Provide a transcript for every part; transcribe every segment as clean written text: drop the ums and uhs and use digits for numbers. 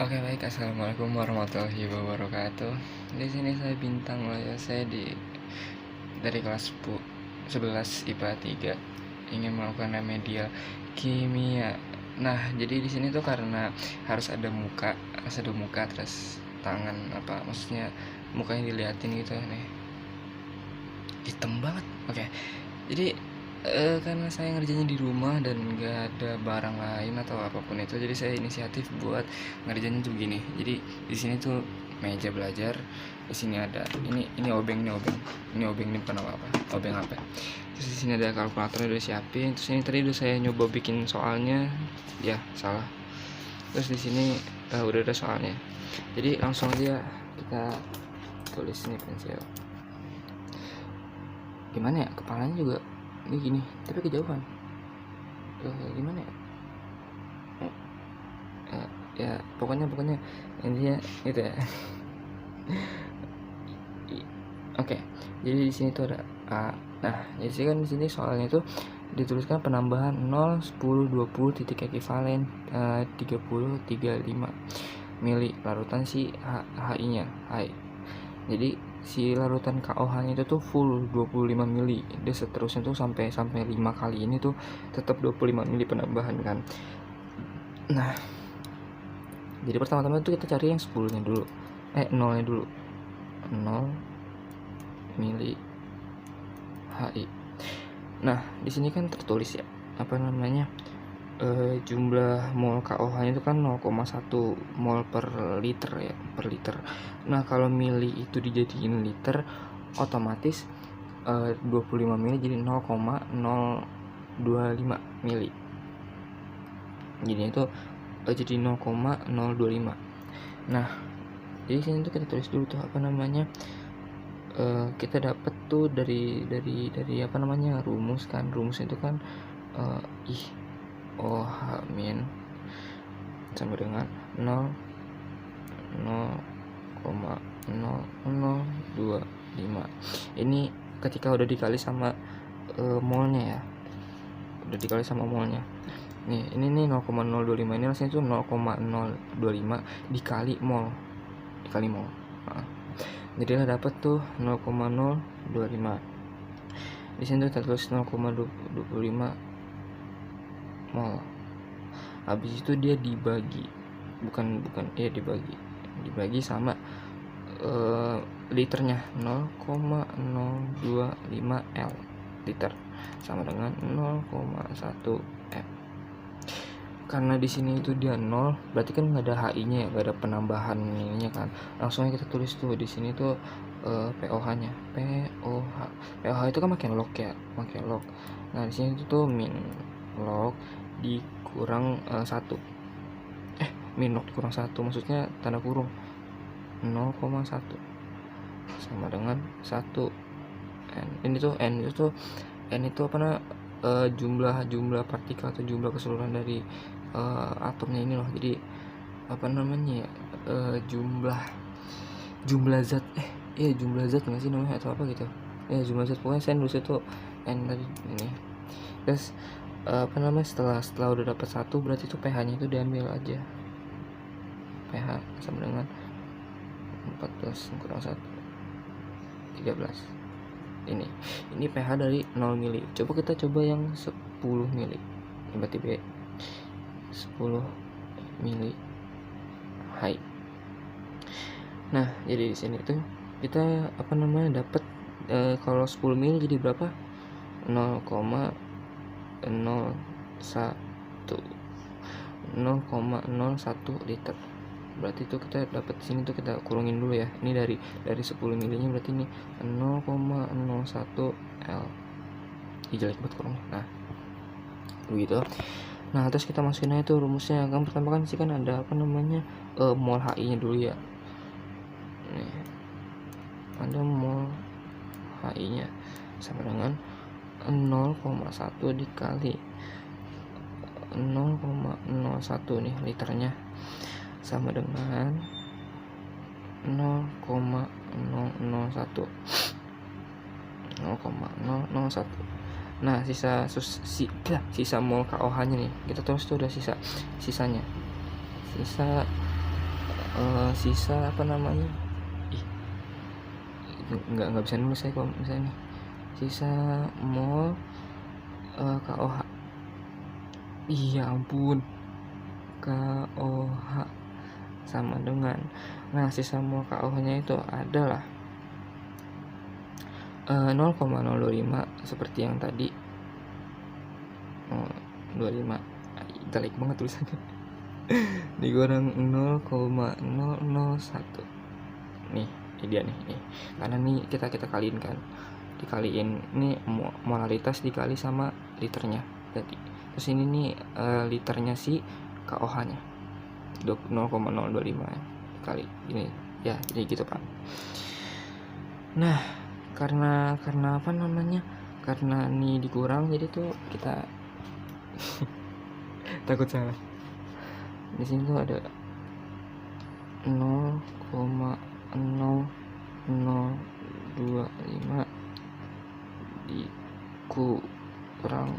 Oke baik, assalamualaikum warahmatullahi wabarakatuh. Di sini saya Bintang Loyo, saya dari kelas 11 IPA 3 ingin melakukan remedial kimia. Nah, jadi di sini tuh karena harus ada muka terus tangan maksudnya mukanya diliatin gitu nih. Hitam banget. Oke. Jadi karena saya ngerjainnya di rumah dan nggak ada barang lain atau apapun itu, jadi saya inisiatif buat ngerjainnya tuh begini. Jadi di sini tuh meja belajar, di sini ada ini obeng, ini bukan apa obeng apa. Terus di sini ada kalkulatornya udah siapin. Terus ini tadi udah saya nyoba bikin soalnya, ya salah. Terus di sini udah ada soalnya. Jadi langsung aja kita tulis ini pensil. Gimana ya, kepalanya juga ini gini tapi kejauhan. Gimana ya, ya pokoknya intinya gitu ya. Oke, jadi di sini tuh ada A. Nah, jadi kan di sini soalnya itu dituliskan penambahan 0, 10, 20 titik ekivalen 30, 35 mili larutan si HI-nya. Jadi si larutan KOH-nya itu tuh full 25 mili. Dia seterusnya tuh sampai 5 kali ini tuh tetap 25 mili penambahan kan. Nah, jadi pertama-tama tuh kita cari yang 10-nya dulu. 0-nya dulu. 0 mili HI. Nah, di sini kan tertulis ya, jumlah mol KOH itu kan 0,1 mol per liter ya, per liter. Nah, kalau mili itu dijadiin liter, otomatis 25 mili jadi 0,025 mili. Jadi itu jadi 0,025. Nah, jadi sini tuh kita tulis dulu tuh kita dapat tuh dari rumus kan. Rumusnya itu kan OH min sama dengan 0,025. Ini ketika udah dikali sama molnya ya. Nih, ini nih 0,025 ini rasanya itu 0,025 dikali mol. Nah, jadi kita dapat tuh 0,025. Di sini tuh tertulis 0,25 mol. Habis itu dia dibagi dibagi sama liternya 0,025 L liter sama dengan 0,1 M. Karena di sini itu dia 0, berarti kan nggak ada HI-nya ya, nggak ada penambahan ininya kan. Langsung aja kita tulis tuh di sini tuh POH-nya. POH itu kan pakai log ya, Nah, di sini tuh min log dikurang 1. Min log dikurang 1 maksudnya tanda kurung 0,1 sama dengan 1 N. N itu jumlah partikel atau jumlah keseluruhan dari atomnya ini loh. Jadi jumlah zat jumlah zat nggak sih namanya atau apa gitu ya, jumlah zat. Pokoknya saya nulis itu N tadi ini. Terus setelah udah dapat 1, berarti itu pH-nya itu diambil aja. pH sama dengan 14 kurang 1 13. Ini pH dari 0 mili. Kita coba yang 10 mili. Berarti B 10 mili HI. Nah, jadi di sini tuh kita dapat kalau 10 mili jadi berapa? 0,01 liter. Berarti itu kita dapat sini tuh kita kurungin dulu ya. Ini dari 10 milinya berarti ini 0,01 L. Jelek buat kurung. Nah, begitu. Nah, terus kita masukin aja tuh rumusnya. Kan pertama kan sih kan ada mol HI-nya dulu ya. Nih. Ada mol HI-nya sama dengan 0,1 dikali 0,01 nih liternya sama dengan 0,001. Nah, sisa mol KOH nya nih kita terus tuh udah sisanya sisa apa namanya, nggak bisa nulis saya kalau misalnya nih, sisa mol KOH, iya ampun, KOH sama dengan, nah sisa mol KOH nya itu adalah 0,025 seperti yang tadi. 25 jelek banget tulisannya dikurang 0,001 nih, ini dia nih, karena nih kita kaliin kan, dikaliin nih molaritas dikali sama liternya tadi, terus ini nih liternya si KOH nya 0,025 kali ini ya, jadi gitu Pak. Nah karena apa namanya, karena ini dikurang jadi tuh kita takut salah. Di sini tuh ada 0,0025 dikurang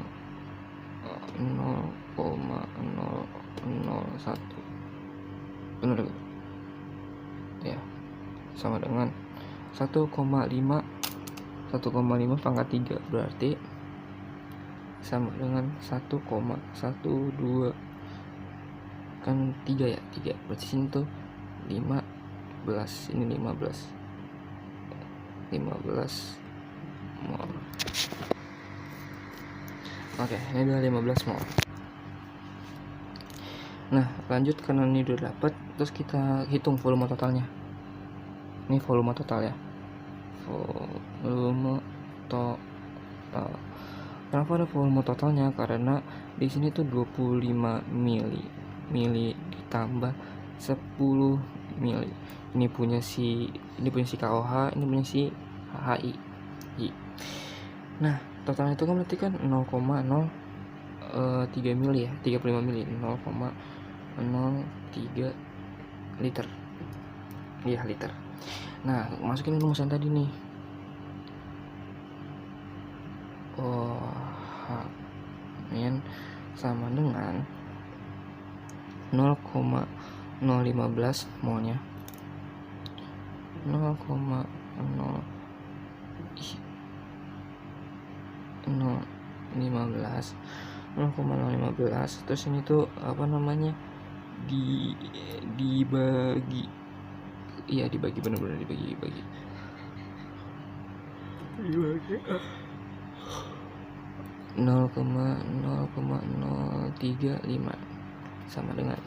0,001, benar ya, sama dengan 1,5 pangkat 3, berarti sama dengan 1,12 kan 3 ya, 3 berarti sini tuh 15, ini 15 mol. Oke, ini udah 15 mol. Nah lanjut, karena ini udah dapat, terus kita hitung volume totalnya. Ini volume total ya, volume total. Kenapa ada volume totalnya? Karena di sini tuh 25 mili ditambah 10 mili. Ini punya si KOH, ini punya si HI. Nah, totalnya itu kan berarti kan 0,03 mili ya, 35 mili, 0,03 liter. Iya, liter. Nah, masukin rumusan tadi nih. Min sama dengan 0,015 molnya, 0,015, terus ini tuh apa namanya, dibagi, iya dibagi, benar-benar dibagi 0,035 sama dengan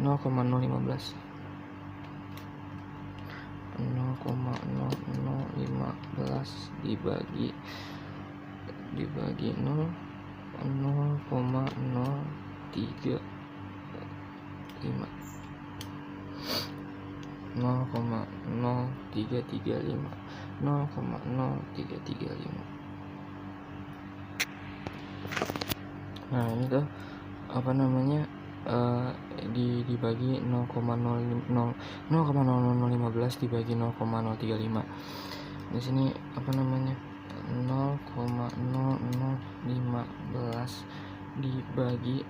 0,015 dibagi 0,035 0,0335. Nah ini tuh apa namanya, dibagi 0,0015 dibagi 0,035. Di sini apa namanya, 0,0015 dibagi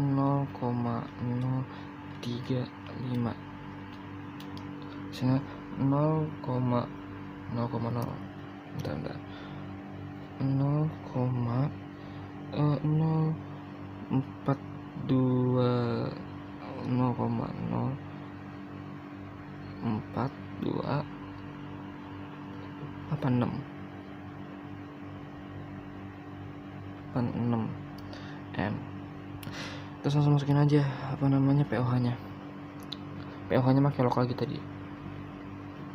0,035, sehingga 0,0 bentar 0,04286 M. Terus langsung masukin aja apa namanya POH nya pakai lokal kita tadi.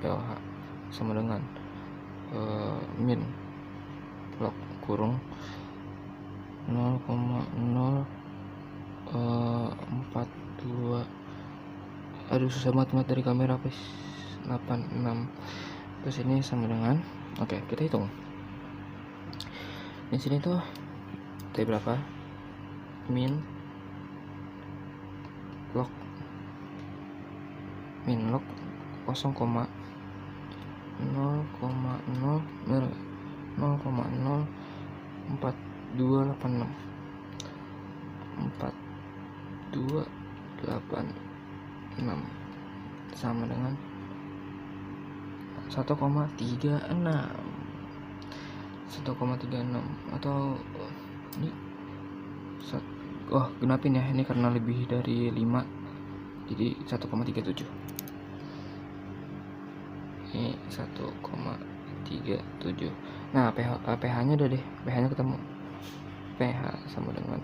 POH sama dengan min log kurung 0,042, aduh susah banget dari kamera, 86. Terus ini sama dengan, kita hitung. Di sini tuh T berapa? Min log 0,04286 4286 sama dengan 1,36 atau ini genapin ya, ini karena lebih dari 5 jadi 1,37. Ini 1,37. Nah pH nya udah deh, pH nya ketemu. pH sama dengan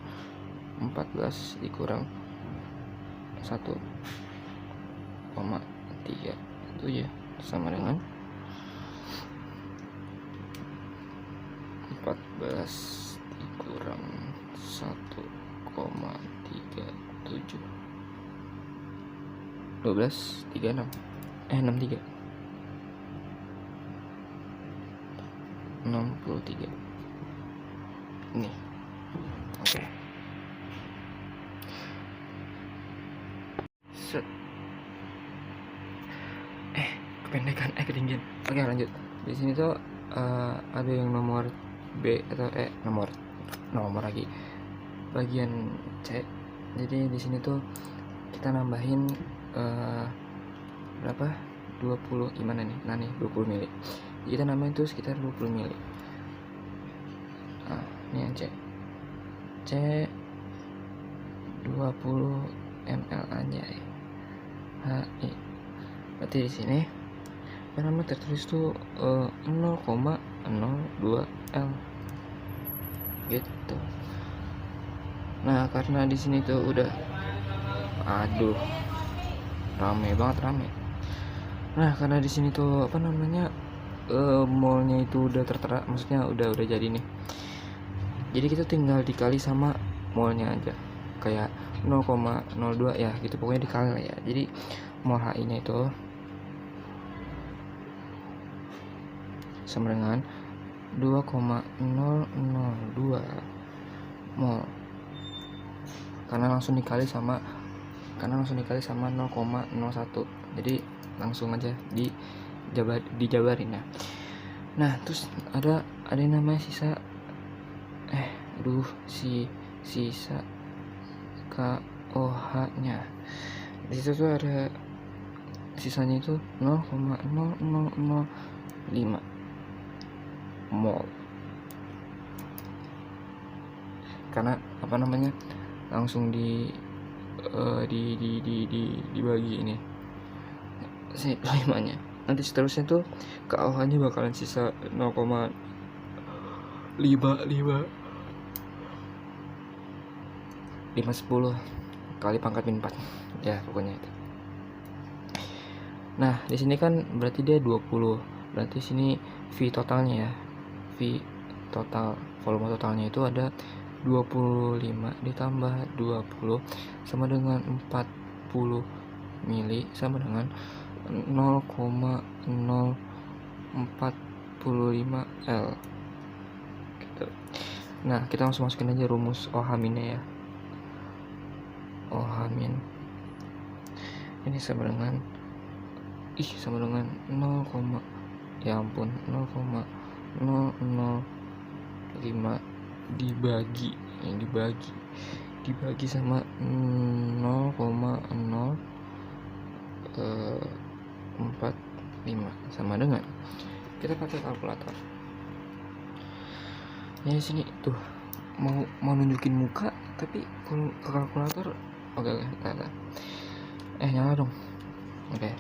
14 dikurang 1,37 sama dengan 14 dikurang 1,37 12 36 63 63 ini. Oke. Set. Kependekan ketinggian. Oke, lanjut. Di sini tuh ada yang nomor B atau nomor lagi bagian C. Jadi di sini tuh kita nambahin berapa? 20 gimana nih? Nah nih 20 mili. Jadi kita nambahin tuh sekitar 20 mili. Nah, ini yang C 20 ml aja ya. HI. Berarti di sini nama tertulis tuh 0,02 L gitu. Nah, karena di sini tuh udah rame banget. Nah, karena di sini tuh mallnya itu udah tertera, maksudnya udah jadi nih. Jadi kita tinggal dikali sama mallnya aja, kayak 0,02 ya gitu, pokoknya dikali lah ya. Jadi mol HI nya itu sama dengan 2,002 mol, karena langsung dikali sama 0,01. jadi langsung aja dijabarin ya. Nah, terus ada yang namanya sisa sisa KOH nya. Di situ tuh ada sisanya itu 0,0005 mol, karena langsung dibagi ini si 5 nya. Nanti seterusnya tuh KOH nya bakalan sisa 0,510 kali pangkat min 4 ya, pokoknya itu. Nah, di sini kan berarti dia 20. Berarti sini V totalnya ya. V total, volume totalnya itu ada 25 ditambah 20 sama dengan 40 mili sama dengan 0,045 L gitu. Nah, kita langsung masukin aja rumus OH minnya ya. OH min ini sama dengan 0,005 dibagi sama 0,045 sama dengan, kita pakai kalkulator ya. Di sini tuh mau nunjukin muka, tapi kalau ke kalkulator oke, nyala dong. Oke.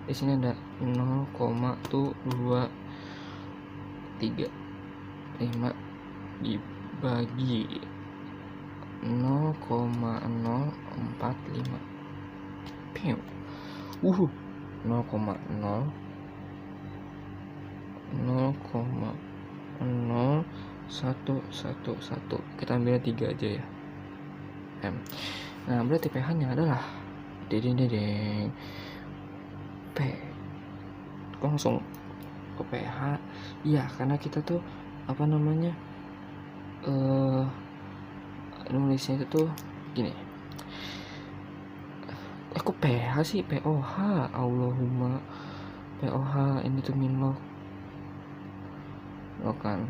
Di sini ada 0,235 dibagi 0,045. 0,0111. Kita ambilnya 3 aja ya. M. Nah, berarti pH nya adalah dedeng P. Langsung ke pH. Iya, karena kita tuh nulisnya itu tuh gini. Kok pH sih? POH. Allahumma POH ini tuh minlog. Kan.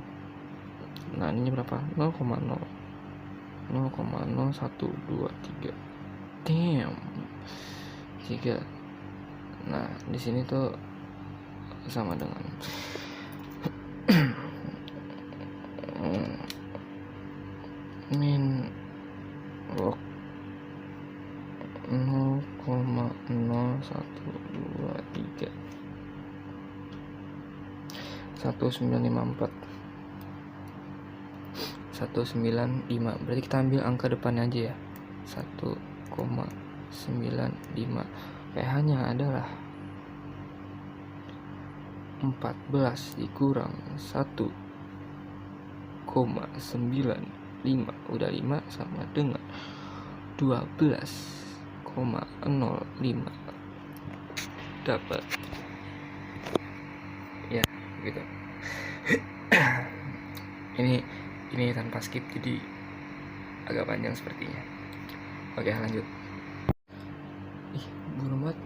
Nah, ini berapa? 0,0123. Damn. 3. Nah, di sini tuh sama dengan min log 0,0123 1954 195. Berarti kita ambil angka depannya aja ya, 1,95. pH nya adalah 14 dikurang 1,95, udah 5 sama dengan 12,05. dapat ya gitu. ini tanpa skip, jadi agak panjang sepertinya. Oke, lanjut. Burung banget.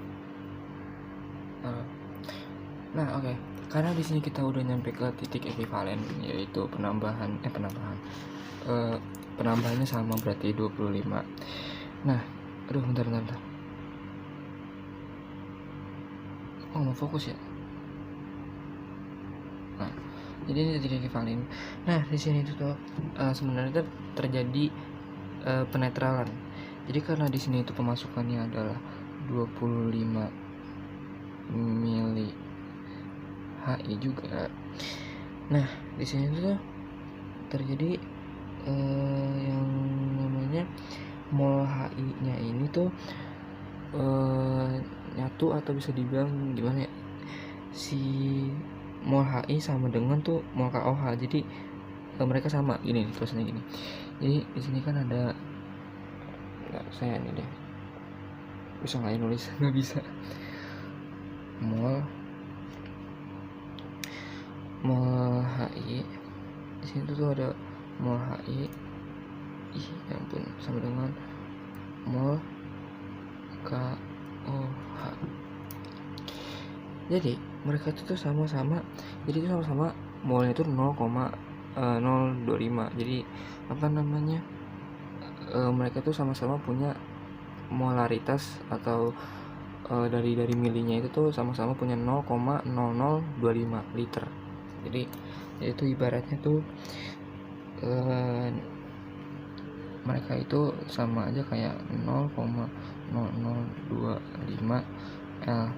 Nah, oke. Karena di sini kita udah nyampe ke titik ekuivalen, yaitu penambahannya sama, berarti 25. Nah, aduh, bentar. Oh, mau fokus ya. Nah, jadi ini titik ekuivalen. Nah, di sini tuh sebenarnya terjadi penetralan. Jadi karena di sini itu pemasukannya adalah 25 mili HI juga. Nah, di sini tuh terjadi yang namanya mol HI-nya ini tuh nyatu, atau bisa dibilang gimana ya, si mol HI sama dengan tuh mol KOH. Jadi mereka sama gini, tulisannya gini. Jadi di sini kan ada, saya ini deh bisa nggak nulis, nggak bisa. Mol HI di sini tuh ada mol HI, ya ampun, sama dengan mol KOH. Jadi mereka itu tuh sama-sama, jadi itu sama-sama molnya itu 0,025. Jadi apa namanya, mereka tuh sama-sama punya molaritas, atau dari milinya itu tuh sama-sama punya 0,0025 liter. Jadi itu ibaratnya tuh mereka itu sama aja kayak 0,0025 L,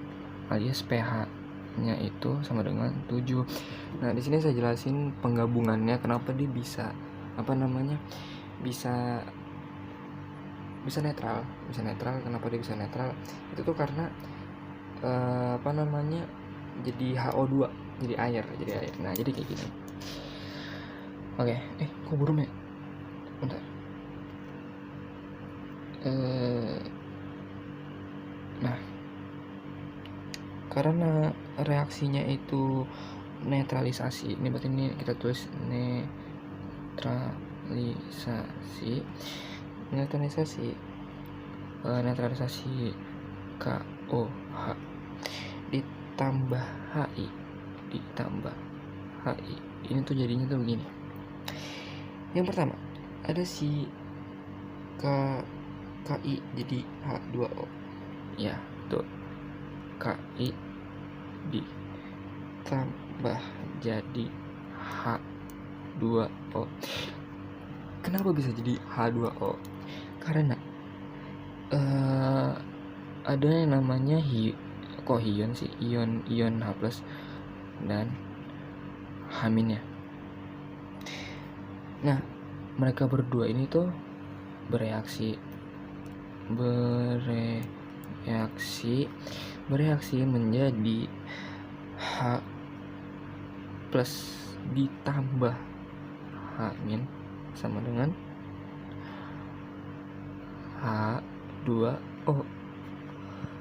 alias pH nya itu sama dengan 7. Nah, di sini saya jelasin penggabungannya, kenapa dia bisa bisa netral. Kenapa dia bisa netral? Itu tuh karena jadi HO2, jadi air. Nah, jadi kayak gini. Oke, kok burung ya? Bentar. Nah, karena reaksinya itu netralisasi, ini berarti ini kita tulis netralisasi KOH ditambah HI. Ini tuh jadinya tuh begini. Yang pertama ada si KI jadi H2O. Ya, tuh. KI ditambah jadi H2O. Kenapa bisa jadi H2O? Karena ada yang namanya ion H+ dan H- ya. Nah, mereka berdua ini tuh bereaksi menjadi H+ ditambah H- sama dengan H2O.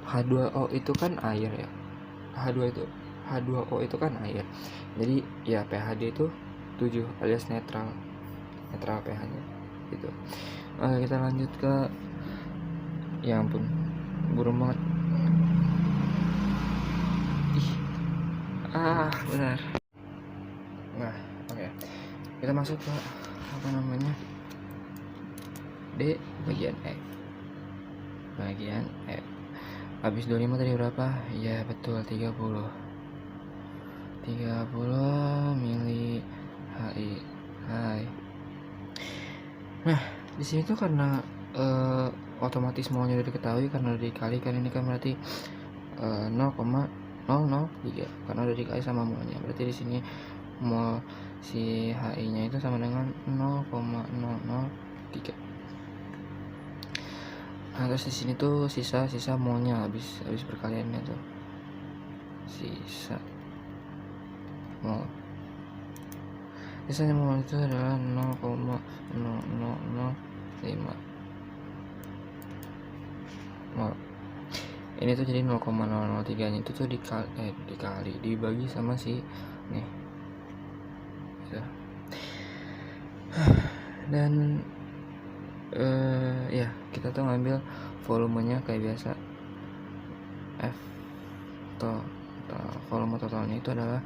H2O itu kan air ya. H2O itu kan air. Jadi ya pH dia itu 7 alias netral pH-nya gitu. Oke, kita lanjut ke, ya ampun, burung banget. Benar. Nah, oke. Kita masuk ke D bagian E. Habis 25 tadi berapa? Ya betul, 30 mili HI. Hai. Nah, di sini tuh karena otomatis maunya udah diketahui karena udah dikalikan, ini kan berarti 0,003 karena udah dikali sama molnya. Berarti di sini mol si HI-nya itu sama dengan 0,003. Nah, terus di sini tuh sisa molnya habis perkaliannya tuh. Sisa mol. Sisanya mol itu adalah 0,0005 mol. Ini tuh jadi 0,003 nya itu tuh dikali dibagi sama si nih. Dan ya kita tuh ngambil volumenya kayak biasa. F total, volume totalnya itu adalah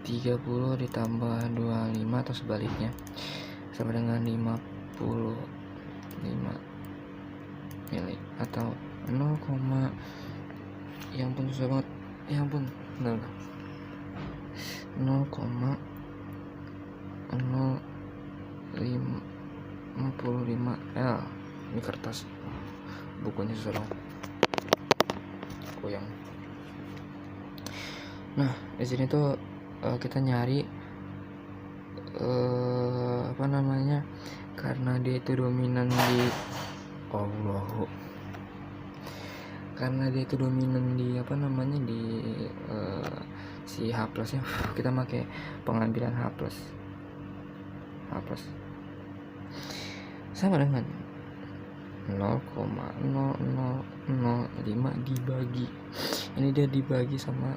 30 ditambah 25 atau sebaliknya sama dengan 55 mili atau 0, ya ampun susah banget, ya ampun, 0,055 L. Ini kertas bukunya susah banget goyang. Nah, di sini tuh kita nyari karena dia itu dominan di si H plusnya, kita pakai pengambilan H plus sama dengan 0,0005 dibagi, ini dia dibagi sama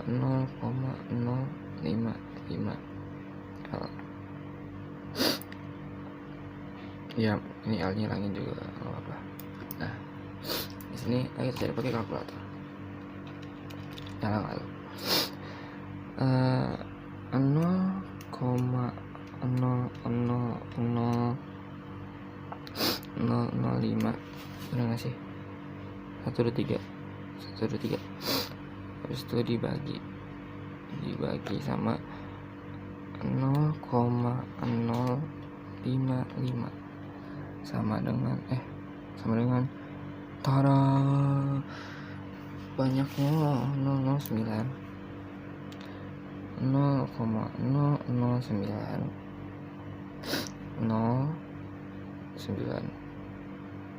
0,055 L. Ya, ini L nya hilangin juga apa. Nah, di sini ayo kita cari pakai kalkulator. Nyala nggak? 0,00005 udah nggak sih? 123 habis itu dibagi sama 0,055 sama dengan tara banyaknya 009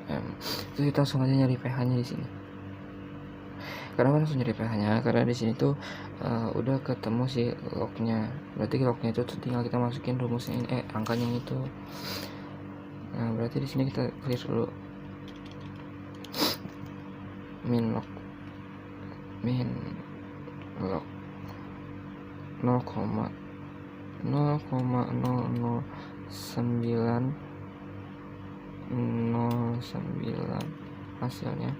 M. Itu kita langsung aja nyari pH-nya di sini. Kenapa langsung nyari pH-nya? Karena di sini tuh udah ketemu si log-nya. Berarti log-nya itu tinggal kita masukin rumusnya ini, angkanya itu. Nah, berarti di sini kita clear dulu. Min log 0,009 hasilnya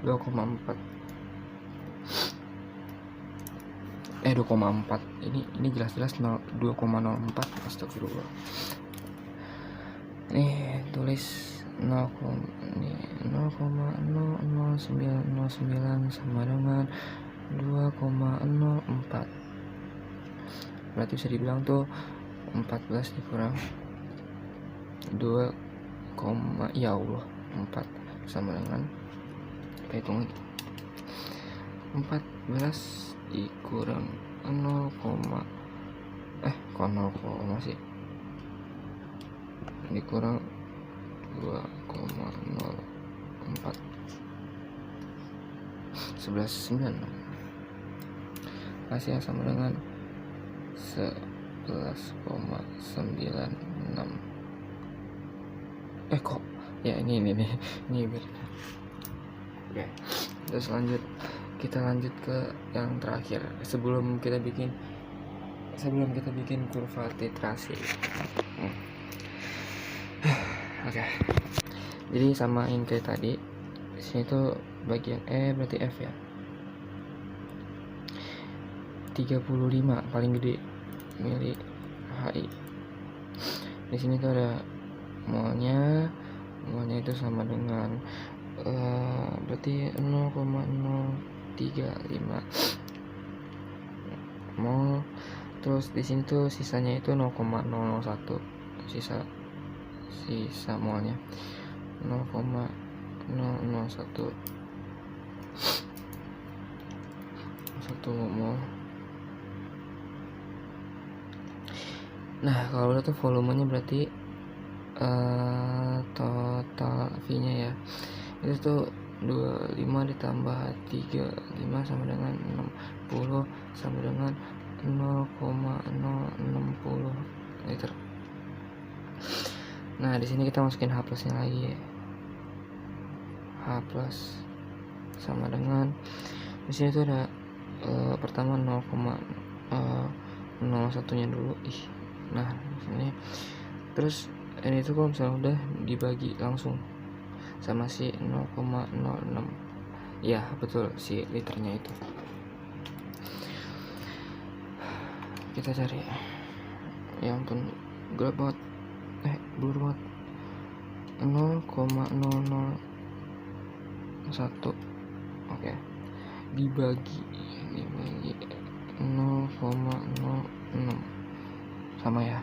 2,4. Ini jelas-jelas 2,04. Astagfirullah. Nih tulis 0,00909 sama dengan 2,04. Berarti bisa dibilang tuh 14 dikurang 2, ya Allah 4 sama dengan hitung lagi 14 dikurang 0, sih dikurang 2,04 11,9 hasilnya sama dengan 11,96. Kok ya ini biar. Oke, terus kita lanjut ke yang terakhir sebelum kita bikin kurva titrasi. Oke. Jadi samain kayak tadi. Di sini tuh bagian berarti F ya. 35 paling gede mili HI. Di sini tuh ada molnya itu sama dengan berarti 0,035 mol. Terus di sini tuh sisanya itu 0,001, sisa molnya 0,001 mol. Nah kalau udah tuh volumenya berarti total V-nya ya itu tuh 25 ditambah 35 sama dengan 60 sama dengan 0,060 liter. Nah di sini kita masukin H plusnya lagi ya. H plus sama dengan di sini tuh ada pertama 0,01 nya dulu. Nah di sini terus ini tuh kalau misalnya udah dibagi langsung sama si 0,06 ya betul si liternya itu. Kita cari ya ampun gelap banget blur banget 0,001 oke dibagi 0,06 sama ya.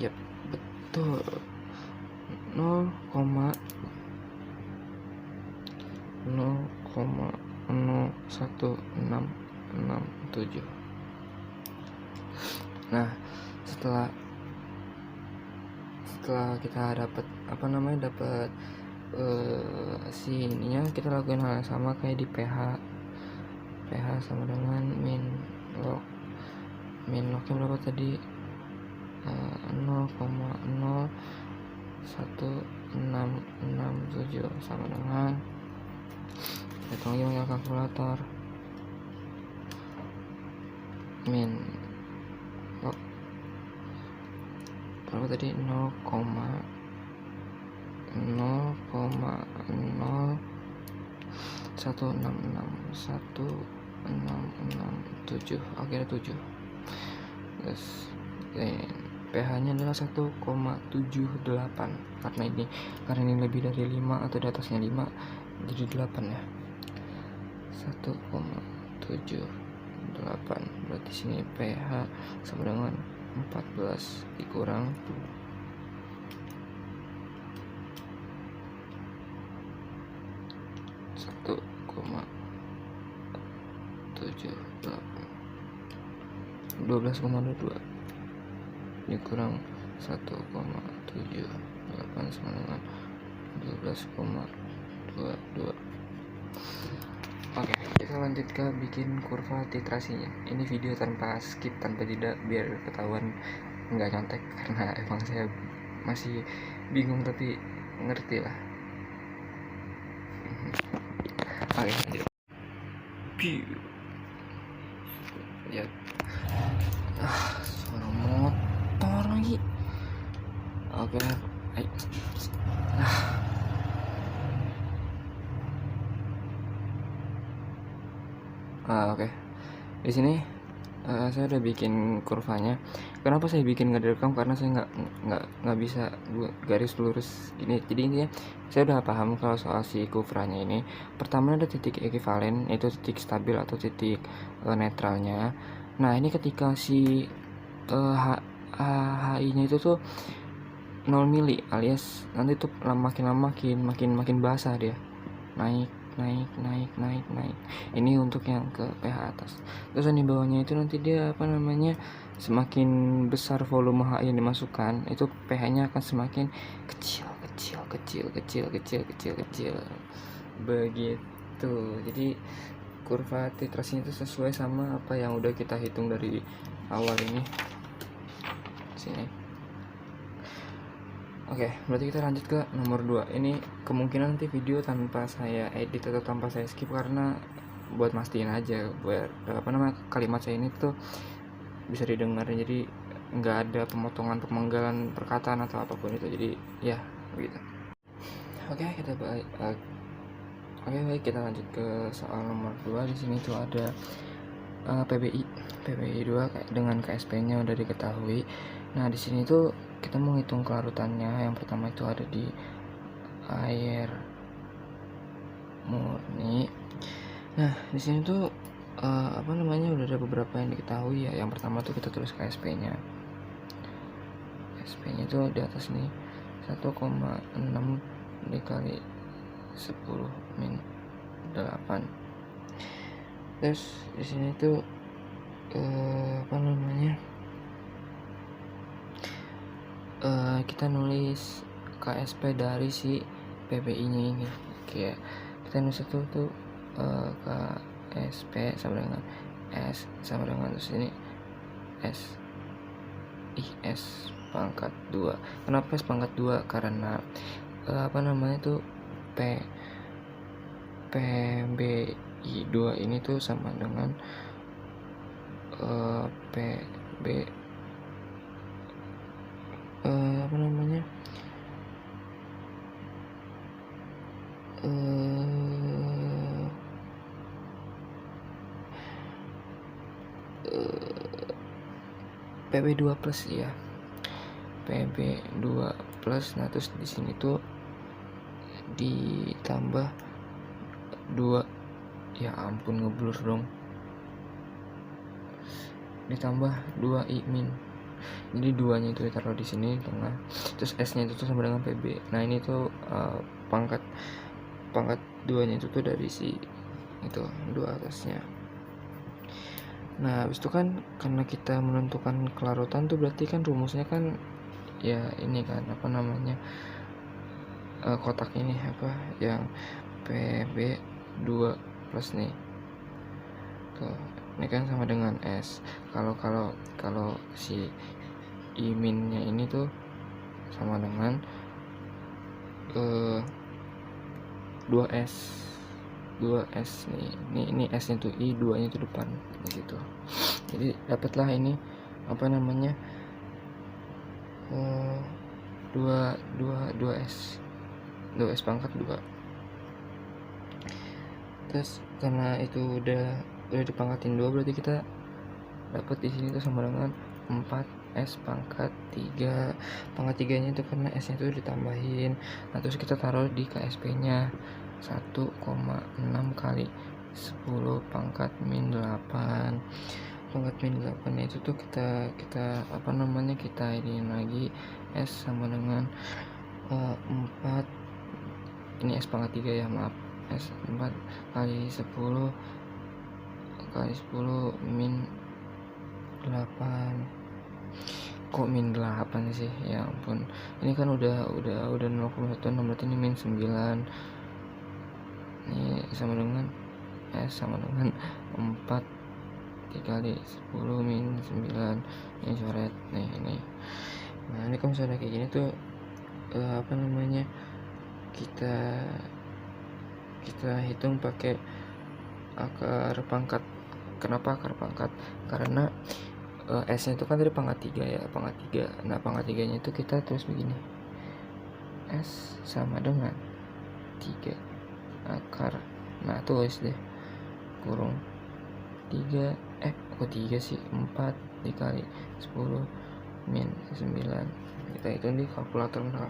Yap betul 0,01667. Nah setelah kita dapat dapat si ininya, kita lakukan hal yang sama kayak di pH sama dengan min lognya berapa tadi 0,01667 sama dengan hitung lagi pakai kalkulator min log berapa tadi 0,01667 akhirnya 7. Terus pH nya adalah 1,78 karena ini lebih dari 5 atau di atasnya 5 jadi 8 ya 1,78 berarti sini pH sama dengan 14 dikurang 12,22 dikurang 1,78 sama dengan 12,22. Oke, kita lanjut ke bikin kurva titrasinya. Ini video tanpa skip, tanpa jeda, biar ketahuan nggak nyontek karena emang saya masih bingung tapi ngerti lah. Oke, lanjut. Ya, suara motor lagi. Oke, oke. Di sini saya udah bikin kurvanya. Kenapa saya bikin nggak direkam? Karena saya nggak bisa garis lurus ini. Jadi intinya saya udah paham kalau soal si kurvanya ini. Pertama ada titik ekivalen, itu titik stabil atau titik netralnya. Nah ini ketika si HI-nya itu tuh 0 mili, alias nanti tuh makin lama makin basah dia, naik. Ini untuk yang ke pH atas. Terus yang di bawahnya itu nanti dia semakin besar volume HI yang dimasukkan, itu pH-nya akan semakin kecil begitu. Jadi kurva titrasinya itu sesuai sama apa yang udah kita hitung dari awal ini sini. Oke, berarti kita lanjut ke nomor 2. Ini kemungkinan nanti video tanpa saya edit atau tanpa saya skip karena buat mastiin aja buat kalimat saya ini tuh bisa didengar, jadi nggak ada pemenggalan perkataan atau apapun itu, jadi ya begitu. Oke, baik, kita lanjut ke soal nomor 2. Di sini tuh ada PBI 2 dengan KSP-nya udah diketahui. Nah, di sini tuh kita mau hitung kelarutannya. Yang pertama itu ada di air Nah, di sini tuh udah ada beberapa yang diketahui ya. Yang pertama tuh kita tulis KSP-nya. KSP-nya itu di atas nih 1,6 dikali 10 min 8. Terus di sini tuh kita nulis KSP dari si PBI-nya ini. Kayak kita nulis itu tuh KSP sama dengan S sama dengan terus ini S pangkat 2. Kenapa S pangkat 2? Karena tuh PBI 2 ini tuh sama dengan PB PB2 plus ya. PB2 plus. Nah, terus di sini tuh ditambah 2. Ya ampun, ngeblur dong. Ditambah 2 I min. Jadi 2-nya itu ditaruh di sini tengah. Terus S-nya itu tuh sama dengan PB. Nah, ini tuh pangkat 2-nya itu tuh dari si itu 2 atasnya. Nah, habis itu kan karena kita menentukan kelarutan tuh berarti kan rumusnya kan ya ini kan kotak ini yang PB2 plus nih. Tuh, ini kan sama dengan S. Kalau si I min-nya ini tuh sama dengan 2S. 2S nih. Ini S-nya tuh I, 2-nya tuh depan gitu. Jadi dapatlah ini 2S. 2S pangkat 2. Terus karena itu udah dipangkatin 2, berarti kita dapat di sini tuh sama dengan 4S pangkat 3. Pangkat 3-nya itu karena S-nya itu ditambahin. Nah, terus kita taruh di KSP-nya 1,6 kali 10 pangkat min 8. Pangkat min 8 itu tuh kita ini lagi S sama dengan 4. Ini S pangkat 3 ya, maaf. S 4 kali 10 min 8. Kok min 8 sih, ya ampun. Ini kan udah 0,16, berarti ini min 9. Ini sama dengan S sama dengan 4 dikali 10 min 9. Ini coret nih ini. Nah, ini kalau misalnya kayak gini tuh kita hitung pakai akar pangkat. Kenapa akar pangkat? Karena S-nya itu kan dari pangkat 3 ya, pangkat 3. Nah, pangkat 3-nya itu kita terus begini. S sama dengan 3 akar. Nah, tulis deh kurung 3 sih 4 dikali 10 min 9. Kita hitung di kalkulator. Nah,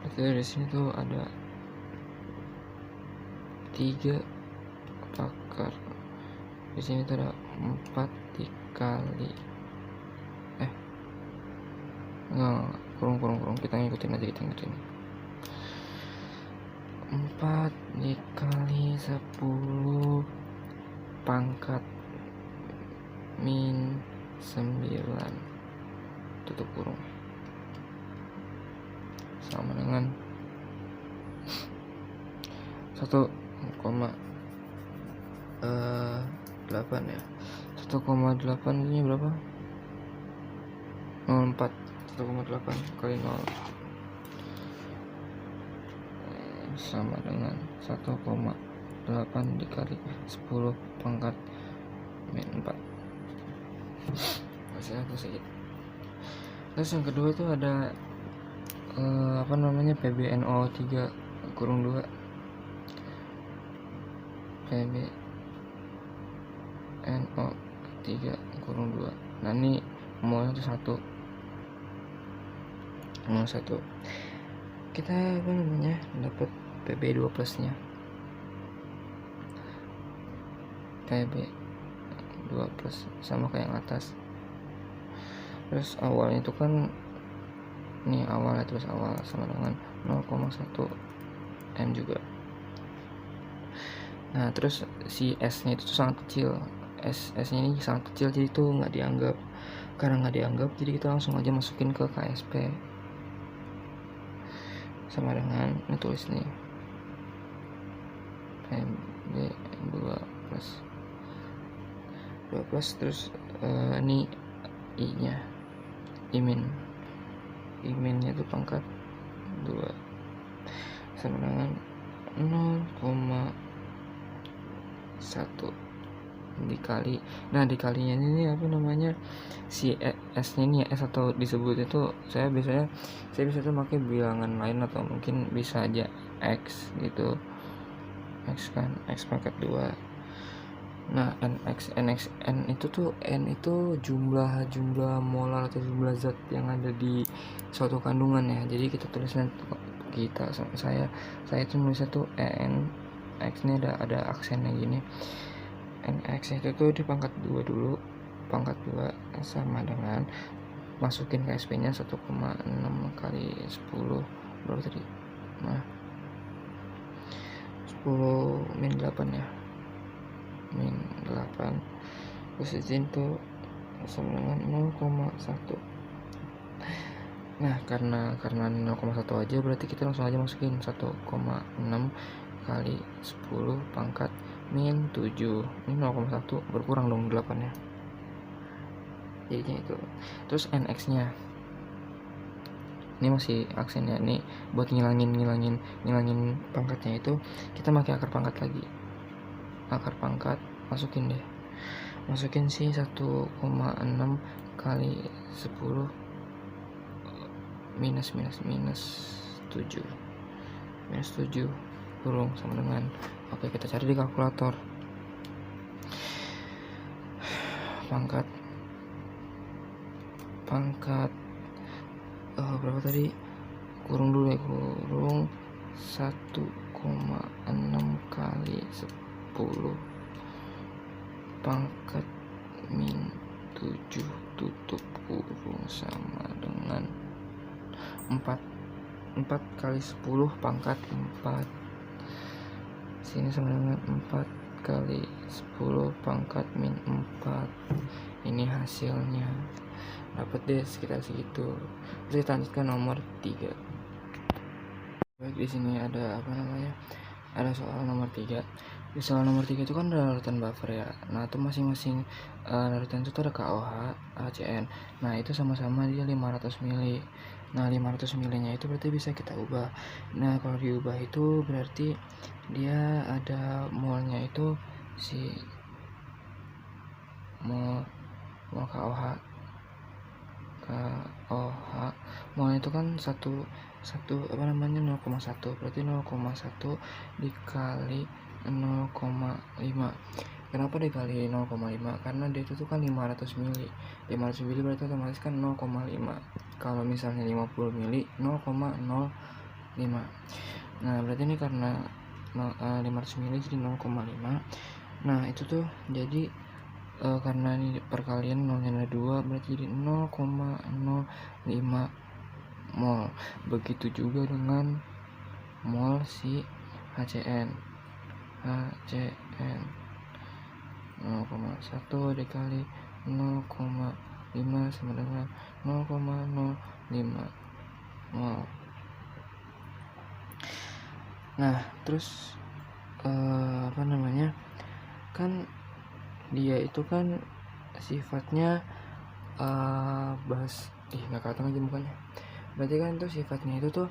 berarti dari sini tuh ada 3 akar. Di sini tuh ada 4 dikali kurung kita ngikutin 4 dikali 10 pangkat min 9 tutup kurung sama dengan 1,8 ya. 1,8 ini berapa? 0,4. 1,8 kali 0 sama dengan 1,8 dikali 10 pangkat min 4. Masih aku sedikit. Terus yang kedua itu ada PBNO3 kurung 2. PBNO3 kurung 2. Nah, ini molnya itu 1. 1 kita dapat PB2 plusnya, PB2 plus sama kayak yang atas. Terus awalnya itu kan ini awalnya, terus awal sama dengan 0,1 M juga. Nah terus si S nya itu sangat kecil, S nya ini sangat kecil, jadi itu nggak dianggap. Karena nggak dianggap, jadi kita langsung aja masukin ke KSP sama dengan tulis nih PB2 plus terus ini I nya iminnya itu pangkat 2 sama dengan 0,1 dikali, nah dikalinya ini si S nya ini S atau disebut itu saya bisa tuh pakai bilangan lain atau mungkin bisa aja X gitu, X kan, X pangkat 2. Nah N itu tuh N itu jumlah molar atau jumlah zat yang ada di suatu kandungan ya. Jadi kita tulisnya saya tuh nulisnya tuh N X ini ada aksennya gini. NX itu tuh di pangkat 2 dulu, pangkat 2 sama dengan masukin ke SP nya 1,6 kali 10 berapa tadi, nah 10 min 8 ya, min 8 terus itu sama dengan 0,1. Nah karena 0,1 aja berarti kita langsung aja masukin 1,6 kali 10 pangkat min 7, ini 0,1 berkurang dong 8 ya, jadinya itu. Terus NX nya ini masih aksennya, nih buat ngilangin pangkatnya itu kita pakai akar pangkat lagi, akar pangkat masukin sih 1,6 kali 10 minus 7 kurung sama dengan, oke kita cari di kalkulator pangkat berapa tadi, kurung 1,6 kali 10 pangkat min 7 tutup kurung sama dengan 4 kali 10 pangkat 4, sini sama dengan 4 kali 10 pangkat min 4. Ini hasilnya dapat deh sekitar segitu. Terus kita lanjutkan nomor 3. Baik, di sini ada ada soal nomor 3. Di soal nomor 3 itu kan ada larutan buffer ya. Nah itu masing-masing larutan itu ada KOH, HCN. Nah itu sama-sama dia 500 mili. Nah 500 milinya itu berarti bisa kita ubah. Nah kalau diubah itu berarti dia ada molnya itu si mol KOH molnya itu kan 0,1 berarti 0,1 dikali 0,5. Kenapa dikali 0,5? Karena dia itu kan 500 mili berarti otomatis kan 0,5. Kalau misalnya 50 mili 0,05. Nah berarti ini karena 500 mili jadi 0,5. Nah itu tuh jadi karena ini perkalian nolnya ada 2 berarti jadi 0,05 mol. Begitu juga dengan mol si HCN 0,1 dikali 0,5 sama dengan 0,05 mol. Nah terus kan dia itu kan sifatnya nggak kelihatan lagi mukanya. Berarti kan itu sifatnya itu tuh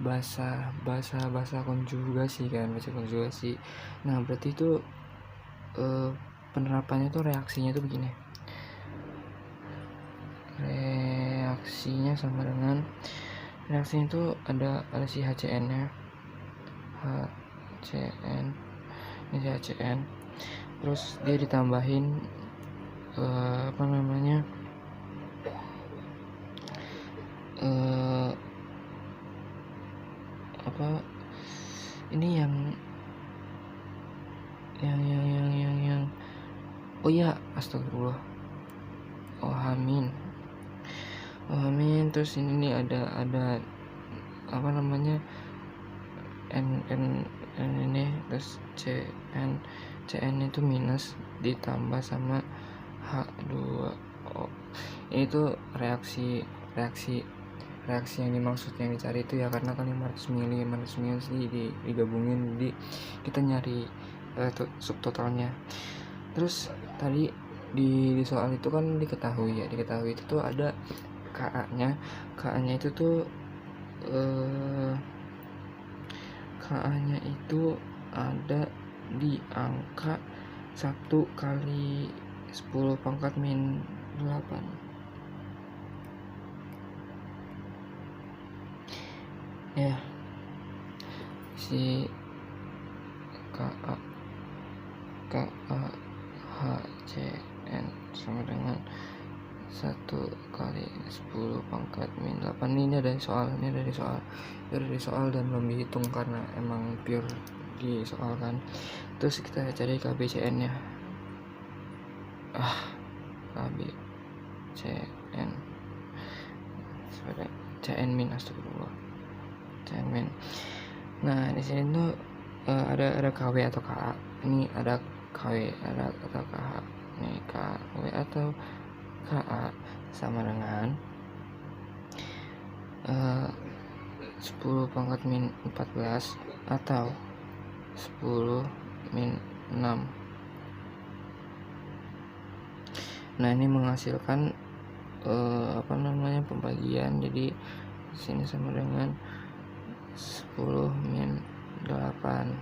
bahasa konjugasi kan, Nah berarti itu penerapannya tuh reaksinya tuh begini, reaksinya sama dengan reaksinya itu ada si HCN nya, ini si HCN, terus dia ditambahin apa ini yang oh iya, astagfirullah. Amin. Terus ini nih ada apa namanya, n ini, terus cn itu minus ditambah sama H2O. Ini tuh reaksi yang dimaksud, yang dicari itu ya, karena kan 500 mili digabungin, jadi kita nyari subtotalnya. Terus tadi di soal itu kan diketahui itu tuh ada KA-nya itu tuh KA-nya itu ada di angka 1 kali 10 pangkat min 8. Ya, si KA HCN sama dengan 1 kali 10 pangkat min 8. Ini dari soal dan belum dihitung karena emang pure di soal kan. Terus kita cari KBCN nya. KBCN CN min, astagfirullah, CN min. Nah, di sini tuh ada KW atau KA. Ini ada KW atau KH. Nih, KW atau KA sama dengan 10 pangkat min 14 atau 10 min 6. Nah, ini menghasilkan pembagian. Jadi sini sama dengan 10 min 8.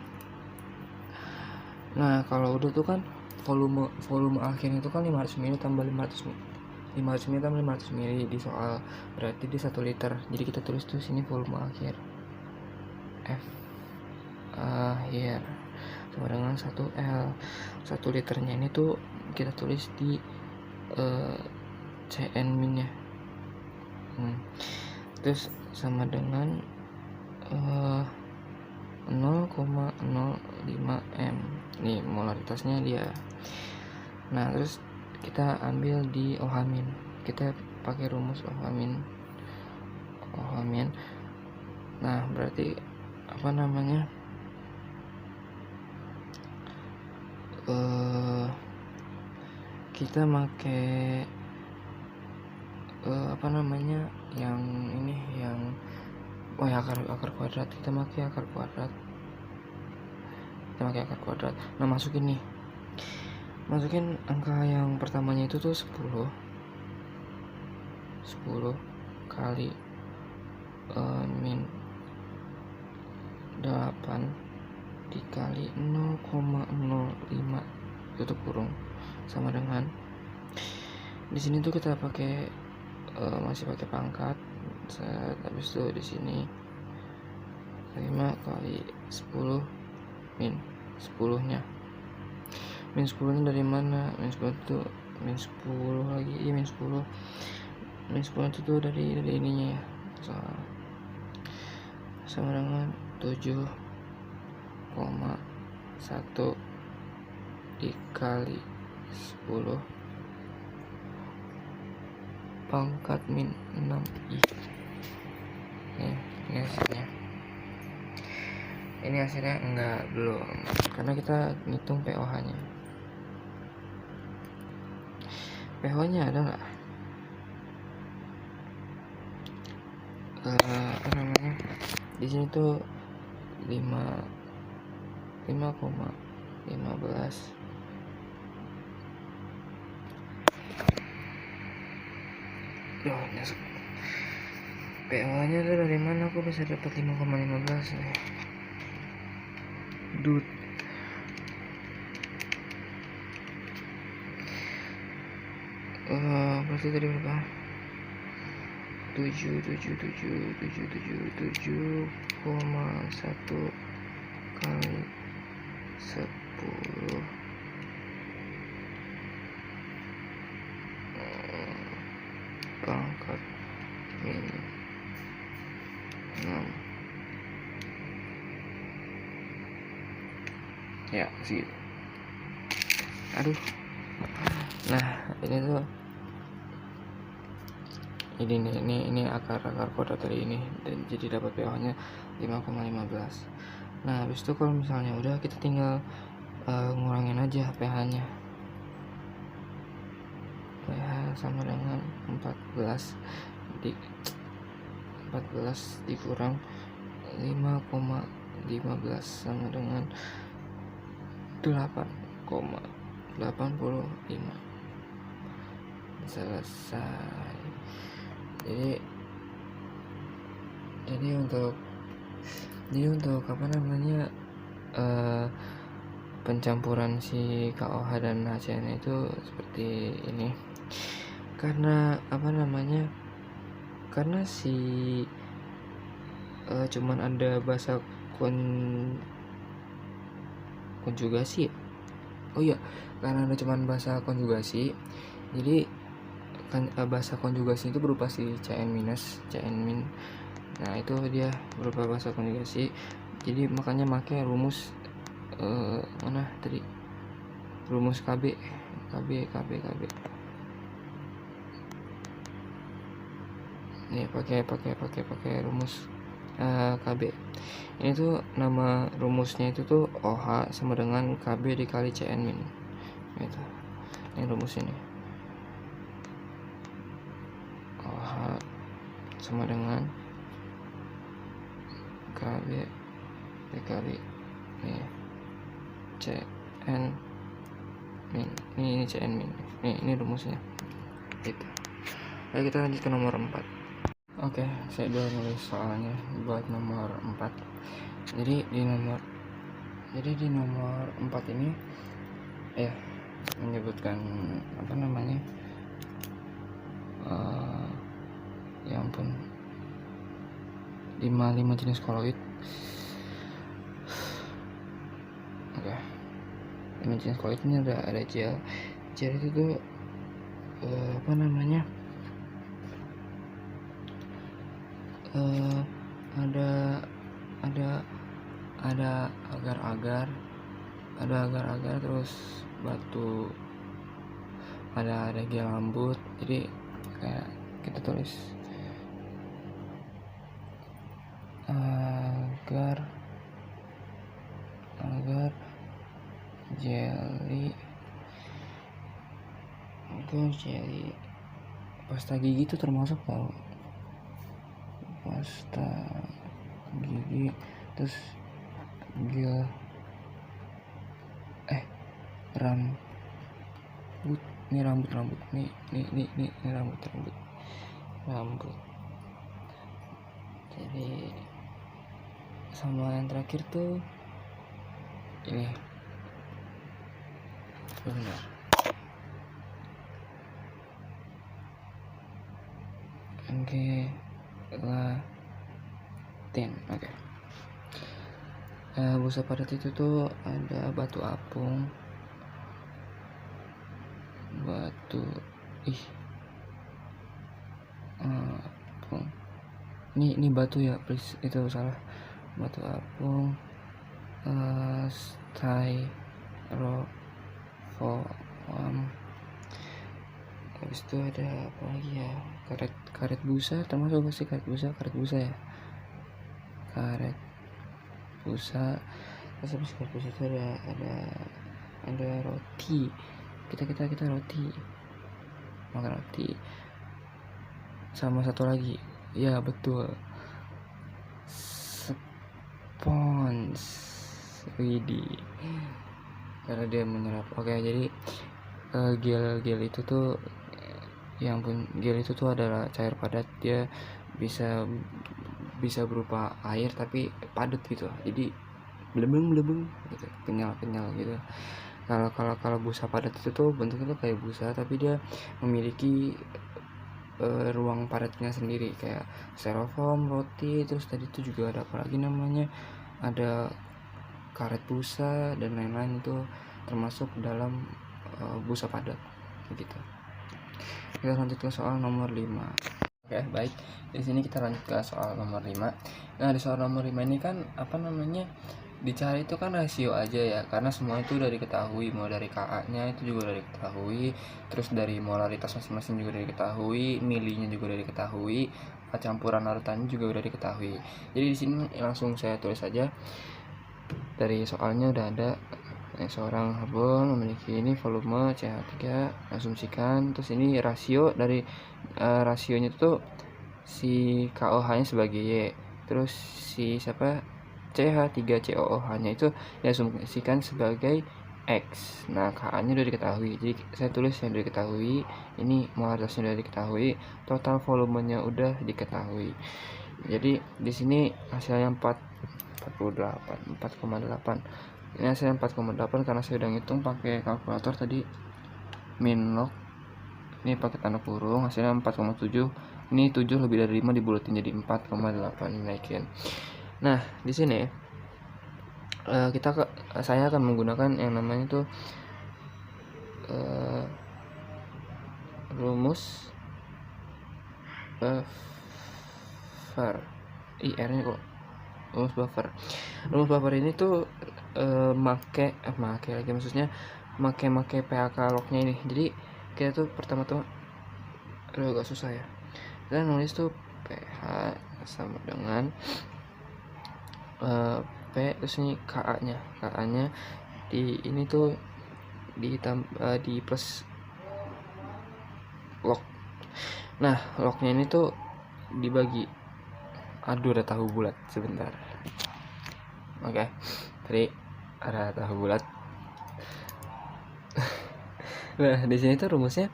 Nah, kalau udah tuh kan volume akhir itu kan 500 ml tambah 500 ml tambah 500 ml di soal, berarti di 1 liter. Jadi kita tulis tuh sini volume akhir F akhir sama dengan 1L. 1 liternya ini tuh kita tulis di CN min nya. Terus sama dengan 0,05 M. Nih molaritasnya dia. Nah, terus kita ambil di OH min. Kita pakai rumus OH min. Nah, berarti kita pakai yang ini, yang akar kuadrat. Kita pakai akar kuadrat. Nah, masukin angka yang pertamanya itu tuh 10 kali min 8 dikali 0,05 tutup kurung sama dengan, di sini tuh kita pakai masih pakai pangkat. Habis itu di sini 5 kali 10 min 10-nya. Min 10-nya dari mana? Min 10 itu min 10 lagi. Iya, min 10. Min 10 itu tuh dari ininya ya. Sama dengan 7,1 dikali 10 pangkat min 6i. Ini hasilnya belum, karena kita ngitung pOH nya. pH nya ada nggak? Di sini tuh 5,15. pH nya tuh dari mana aku bisa dapat 5,15 nih? Berarti tadi berapa? 7,1 kali 10 pangkat min Ya segitu. Aduh. Nah ini akar kuadrat tadi ini, dan jadi dapat pH nya 5,15. Nah habis itu kalau misalnya udah, kita tinggal ngurangin aja pH nya. pH sama dengan 14 dikurang 5,15 sama dengan 8,85. Selesai. Jadi untuk apa namanya, pencampuran si KOH dan HCN itu seperti ini. Karena apa namanya, karena si cuman ada bahasa konjugasi. Oh iya, karena ada cuman bahasa konjugasi, jadi kan bahasa konjugasi itu berupa si Cn minus, Cn min. Nah itu dia berupa bahasa konjugasi, jadi makanya pakai rumus mana tadi, rumus KB. Nih pakai rumus KB. Ini tuh nama rumusnya itu tuh OH sama dengan KB dikali Cn min. Gitu. Ini rumusnya nih. OH sama dengan KB dikali nih Cn min. Ini Cn min. Ini rumusnya. Gitu. Ayo kita lanjut ke nomor 4. Oke, saya udah nulis soalnya buat nomor 4. Jadi di nomor 4 ini ya menyebutkan apa namanya, ya ampun, 5 jenis koloid. Oke. 5 jenis koloid ini ada gel itu tuh apa namanya, ada agar-agar, terus batu, ada gel lembut. Jadi kayak kita tulis agar jelly pasta gigi itu termasuk tau, pasta gigi, terus gel rambut. Ini rambut nih rambut. Jadi sama yang terakhir tuh ini benar. Gelatin. Oke. Busa padat itu tuh ada batu apung, apung. Ini batu ya, please, itu salah. Batu apung, styrofoam. Habis itu ada apa lagi ya? Karet busa, termasuk pasti karet busa ya. Karet busa. Terus habis karet busa itu ada roti. Kita roti, makan roti. Sama satu lagi, ya betul, spons. Widih, karena dia menyerap. Oke, jadi gel itu tuh, gel itu tuh adalah cair padat. Dia bisa berupa air tapi padat gitu, jadi belebeng gitu, kenyal gitu. Kalau busa padat itu tuh bentuknya tuh kayak busa, tapi dia memiliki ruang padatnya sendiri, kayak styrofoam, roti. Terus tadi itu juga ada apa lagi namanya, ada karet busa dan lain-lain, itu termasuk dalam busa padat gitu. Kita lanjut ke soal nomor 5. Oke, baik. Di sini kita lanjut ke soal nomor 5. Nah di soal nomor 5 ini kan apa namanya, dicari itu kan rasio aja ya, karena semua itu udah diketahui, mau dari KA-nya itu juga udah diketahui, terus dari molaritas masing-masing juga udah diketahui, milinya juga udah diketahui, campuran larutannya juga udah diketahui. Jadi di sini langsung saya tulis saja, dari soalnya udah ada seorang karbon memiliki ini volume CH3, asumsikan, terus ini rasio dari rasionya itu si KOH nya sebagai Y, terus si siapa CH3COOH-nya itu diasumsikan sebagai X. Nah, KA-nya udah diketahui. Jadi saya tulis yang udah diketahui, ini molaritasnya udah diketahui, total volumenya udah diketahui. Jadi di sini hasilnya 4,8. Ini hasilnya 4,8 karena saya udah ngitung pakai kalkulator tadi, min log. Ini pakai tanda kurung, hasilnya 4,7. Ini 7 lebih dari 5 dibulatin jadi 4,8 dinaikin. Nah, di sini saya akan menggunakan yang namanya itu rumus buffer. IR-nya kok rumus buffer. Rumus buffer ini tuh make lagi, maksudnya make PHK log-nya ini. Jadi kita tuh pertama-tama agak susah ya. Kita nulis tuh PH sama dengan P, terus ini KA-nya di ini tuh di plus log. Nah, lognya ini tuh dibagi, aduh ada tahu bulat sebentar. Oke, tadi ada tahu bulat. Nah, di sini tuh rumusnya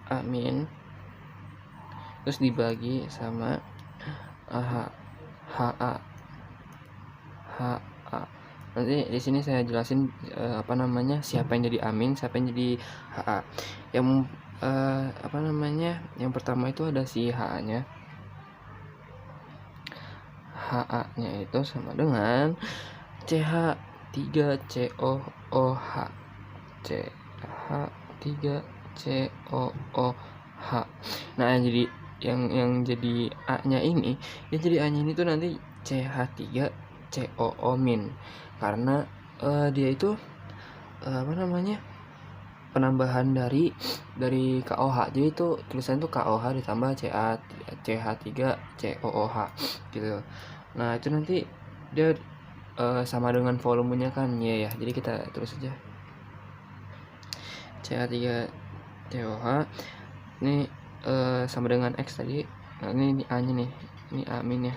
amin terus dibagi sama HA. Nanti di sini saya jelasin apa namanya, siapa yang jadi amin, siapa yang jadi HA. Yang apa namanya, yang pertama itu ada si HA-nya. HA-nya itu sama dengan CH3COOH. CH3COOH. Nah, yang jadi A-nya ini, tuh nanti CH3COO min, karena dia itu apa namanya, penambahan dari KOH. Jadi itu tulisan tuh KOH ditambah CH3COOH gitu. Nah, itu nanti dia sama dengan volumenya kan ya. Jadi kita tulis aja CH3COOH ini sama dengan X tadi. Nah, ini A-nya nih. Ini aminnya.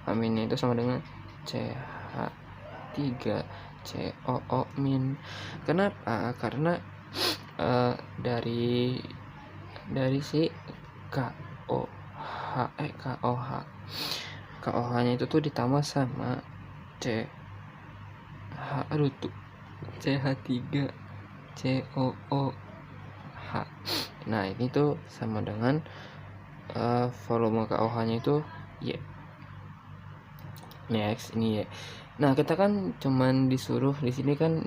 Aminnya itu sama dengan CH3COO min. Kenapa? Karena dari si KOH-nya itu tuh ditambah sama CH3COOH. Nah, ini tuh sama dengan volume KOH-nya itu Y. Next, ini Y. Nah, kita kan cuman disuruh di sini kan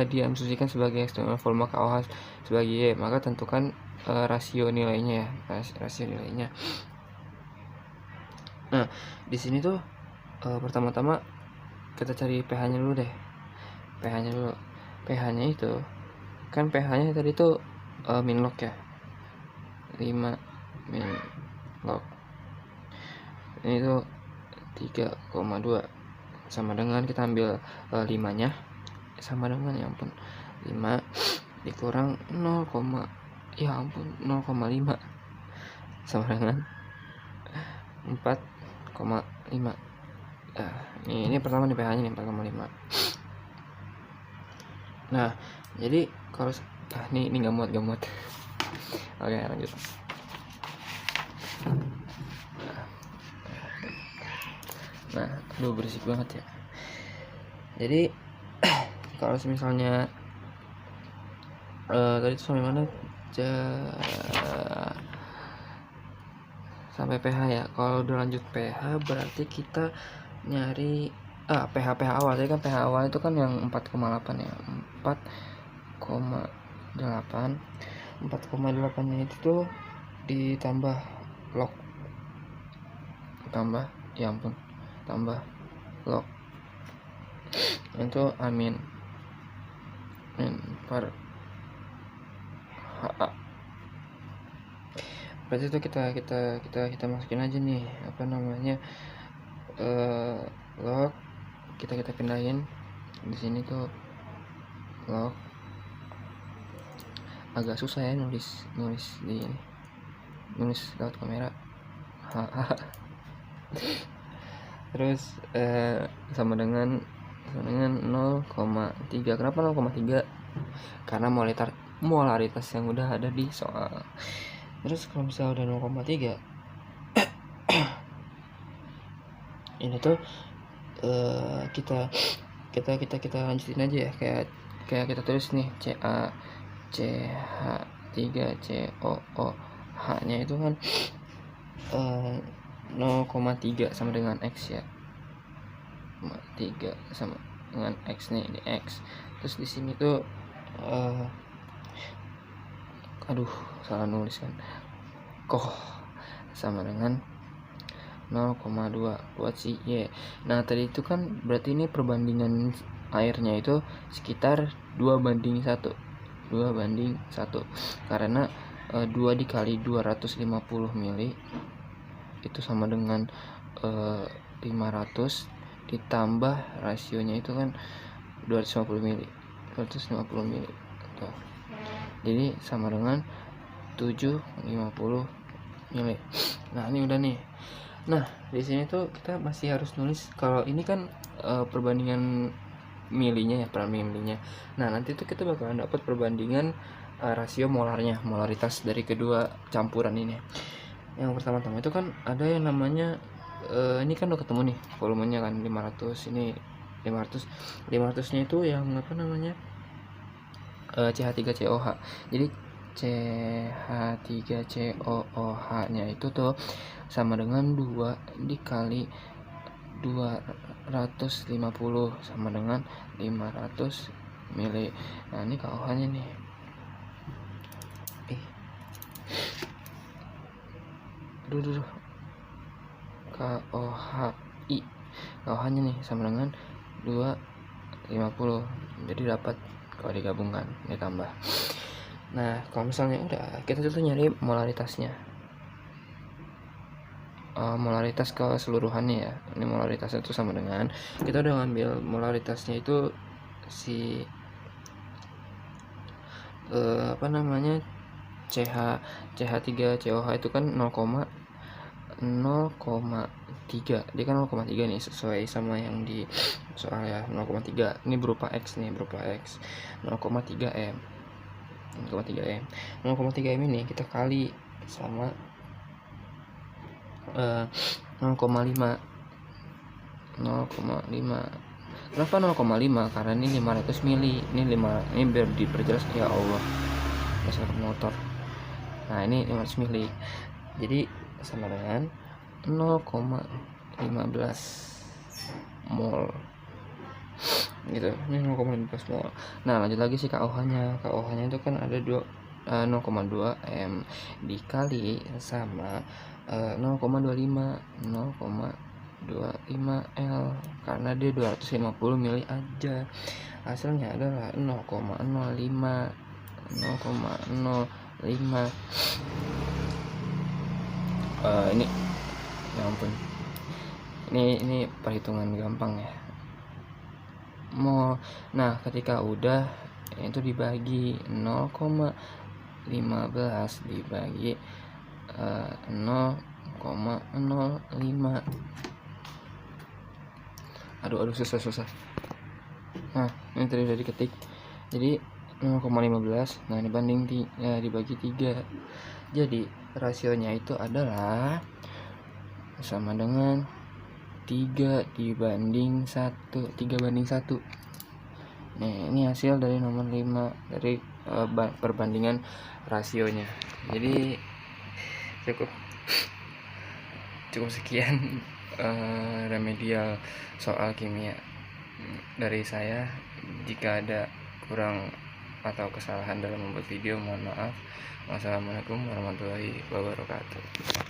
diasumsikan sebagai eksternal volume KOH sebagai Y, maka tentukan rasio nilainya ya, rasio nilainya. Nah, di sini tuh pertama-tama kita cari pH-nya dulu deh. pH-nya itu kan pH-nya tadi tuh min log ya, 5 min log. Ini tuh 3,2 sama dengan, kita ambil 5-nya sama dengan, ya ampun, 5 dikurang 0, ya ampun 0,5 sama dengan 4,5. Ini pertama nih pH-nya nih 4,5. Nah, jadi kalau ini nggak muat. Oke, lanjut. Nah, aduh berisik banget ya. Jadi kalau misalnya tadi itu sampai mana? Sampai pH ya. Kalau udah lanjut pH berarti kita nyari pH awal. Tadi kan pH awal itu kan yang 4,8 ya. 4,8. 4,8 nya itu tuh ditambah log, tambah log itu amin per HA. Berarti itu kita masukin aja nih apa namanya log, kita pindahin di sini tuh log. Agak susah ya nulis di ini, nulis lewat kamera. Terus sama dengan 0,3. Kenapa 0,3? Karena molaritas yang udah ada di soal. Terus kalau misalnya udah 0,3 ini tuh kita lanjutin aja ya, kayak kita tulis nih CH3COOH nya itu kan 0,3 sama dengan X ya, 3 sama dengan X nih, ini X. Terus di sini tuh salah nulis kan, koh sama dengan 0,2 buat si Y. Nah tadi itu kan berarti ini perbandingan airnya itu sekitar 2:1 karena 2 dikali 250 mili itu sama dengan 500 ditambah rasionya itu kan 250 mili tuh. Jadi sama dengan 750 mili. Nah ini udah nih. Nah di sini tuh kita masih harus nulis, kalau ini kan perbandingan milinya ya, perbandingan milinya. Nah nanti tuh kita bakalan dapat perbandingan rasio molaritas dari kedua campuran ini. Yang pertama-tama itu kan ada yang namanya ini kan udah ketemu nih volumenya kan 500, ini 500 nya itu yang apa namanya CH3COH. Jadi CH3COOH nya itu tuh sama dengan 2 dikali 250 sama dengan 500 mili. Nah ini KOH nya nih, KOHI, KOH nya nih sama dengan 250. Jadi dapat kalau digabungkan ditambah. Nah kalau misalnya udah, kita tuh nyari molaritasnya, molaritas keseluruhannya ya. Ini molaritasnya itu sama dengan, kita udah ngambil molaritasnya itu si apa namanya CH3COH itu kan 0,3. Dia kan 0,3 nih, sesuai sama yang di soal ya, 0,3. Ini berupa X nih, 0,3 M. 0,3 M ini kita kali sama 0,5. Kenapa 0,5? Karena ini 500 mili. Ini biar diperjelas, ya Allah, dasar motor. Nah ini 500 mili, jadi sama dengan 0,15 mol gitu. Ini 0,15 mol. Nah lanjut lagi sih KOH nya itu kan ada 0,2 M dikali sama 0,25 L, karena dia 250 mili aja. Hasilnya adalah 0,05. Ini ya ampun, ini perhitungan gampang ya. Nah ketika udah itu dibagi 0,15 dibagi 0,05. Aduh susah. Nah ini tadi udah diketik, jadi 0,15. Nah dibagi 3, jadi rasionya itu adalah sama dengan 3:1. Nah ini hasil dari nomor 5 dari perbandingan rasionya. Jadi cukup sekian remedial soal kimia dari saya. Jika ada kurang atau kesalahan dalam membuat video, mohon maaf. Wassalamualaikum warahmatullahi wabarakatuh.